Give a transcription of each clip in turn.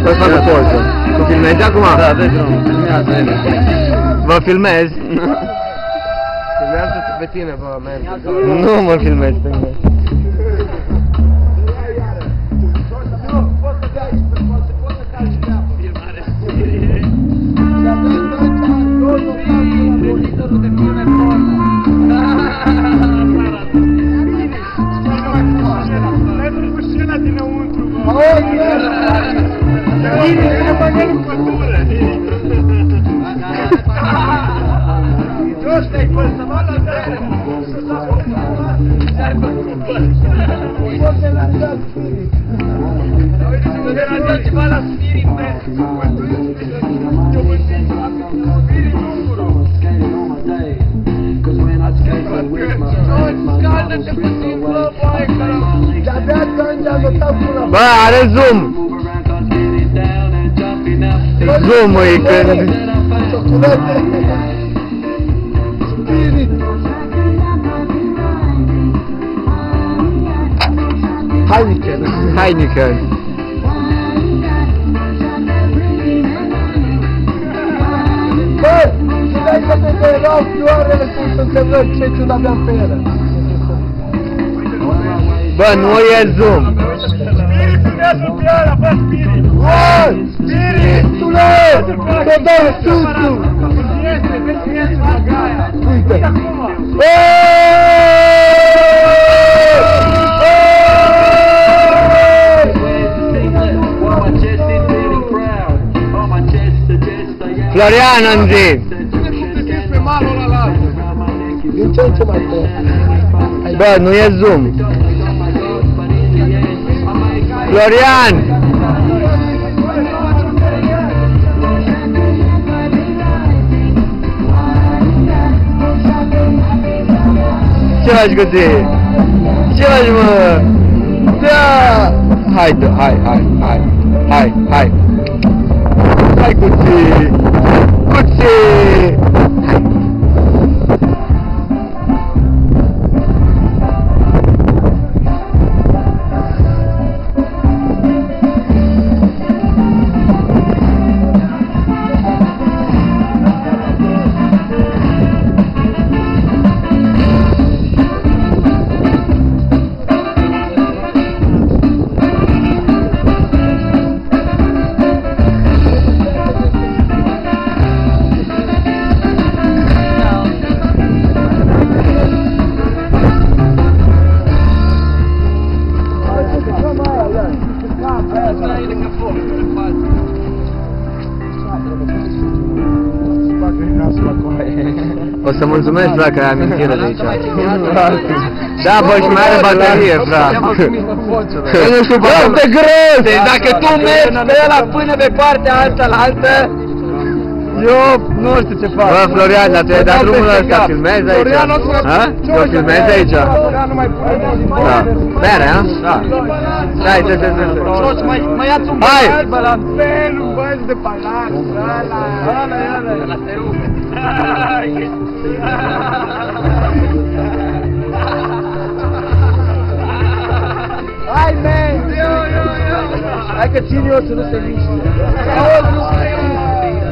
Păi fac o poză. Tu filmezi acum? Da, vezi, nu, filmează, Vă filmezi? Filmează-te pe tine, bă, man. Nu mă filmezi pe mine. Bă, are zoom! Zoom-ui când... Heineken. Bă, și dai să te erau fioarele cum să însemnăm ce ciudă aveam pe ele. Bă, nu e zoom! Spiritul pe ăla, bă, spirit! Bă, spiritule! Te dau susul! Vezi, magaia! Uite! Florian, am zis! Pe malul ăla! Din ce în ce mai tăi? Bă, nu e zoom! Florian! Ce faci cu tine? Ce faci, mă? Da! Hai, hai, hai, hai, hai, hai! Hai cu tine! Cu tine! O să mulțumesc, frate, că ai amintire de aici. Da, bă, și mai are baterie, frate. Nu știu, bă, de greu! Deci dacă tu mergi pe ăla până pe partea asta la altă, eu nu știu ce fac. Bă, Florian, dar tu ai dat drumul ăsta, filmezi aici? Eu filmezi aici? Da. Bere, a? Da. Hai, ce. Mai ia-ți un băiat, bă, la felul, băieți de palat, ăla, la terume. Hai, man! Hai că țin eu să nu se miște.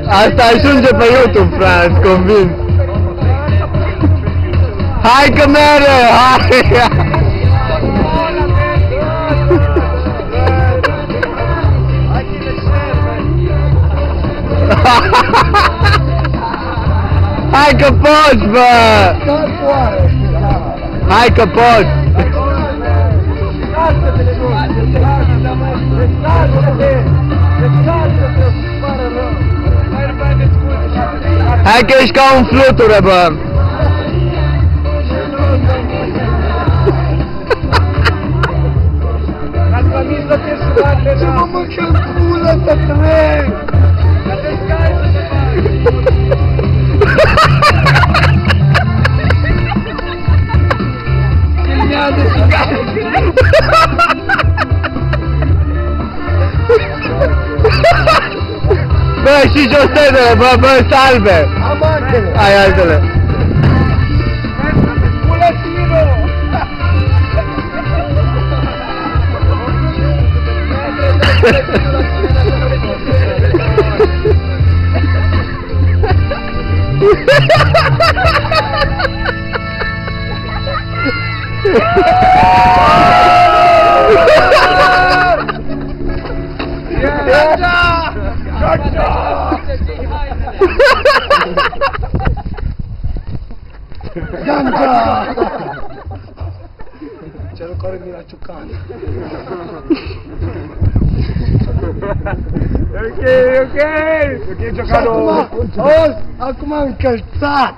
Asta ajunge pe YouTube, frate, convins. Hai că mere! Hai! Hai că poți, bă! Hai că poți! Hai că ești ca un fluture, bă! Ce mă mâncă în pulă să trec! Bă, și josetele, bă, salve! Am altele! Hai altele! Pulă-ți-l! Celul care mi-a ciucat. Ok, giocanul. Acum am încălțat.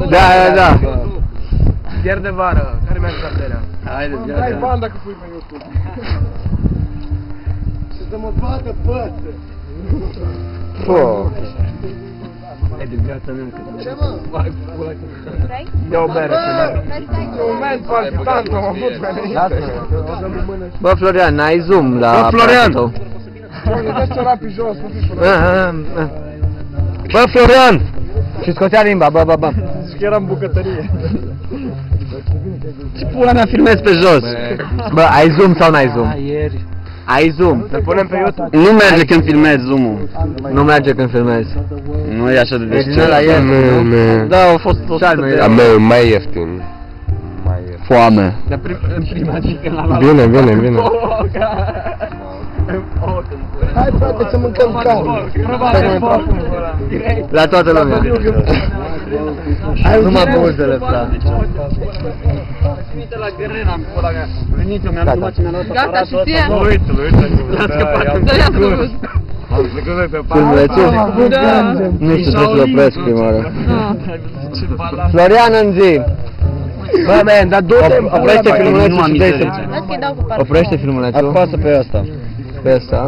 Da. Iar de vară, care mi-a jucat de alea? Haideți, gata. Dai bani dacă pui pe YouTube. Și să mă bată păță. E de viața mea cât de... Ce mă? Vrei? Ia o bere. Un moment palpitant am avut înainte. Bă, Florian, n-ai zoom la... Bă, Florian! aparatul. Dă-ți ăla pe jos, nu fi fără. Bă, Florian! Și scotea limba, bă. Zici că eram în bucătărie. Ce pula mea filmezi pe jos? Bă, ai zoom sau n-ai zoom? Ai zoom. Să punem pe YouTube? Nu merge când filmezi zoom-ul. Nu merge când filmezi. Nu e așa de E din ăla ieftin, nu? Da, a fost 100 de euro. Mai ieftin. Foame. Dar în prima zi când l-am luat... Bine. Hai frate să mâncăm carne. La toată lumea. Numai buzele, frate. Uite la Gărena, pula mea. Veniți, mi-am luat ce mi-a luat Gata, aparatul și ție? ăsta. Uite. L-a scăpat. Da, i-am făcut. Am trecut de pe Filmulețul? Da. Nu știu, trebuie să-l opresc prima oară. Ce balat. Florian, în zi! Bă, man, dar du-te în Oprește pula, bă. filmulețul Nu am și dă-i mizerie. să... Vezi că-i dau cu parfum. Oprește filmulețul. Apasă pe asta. Pe ăsta.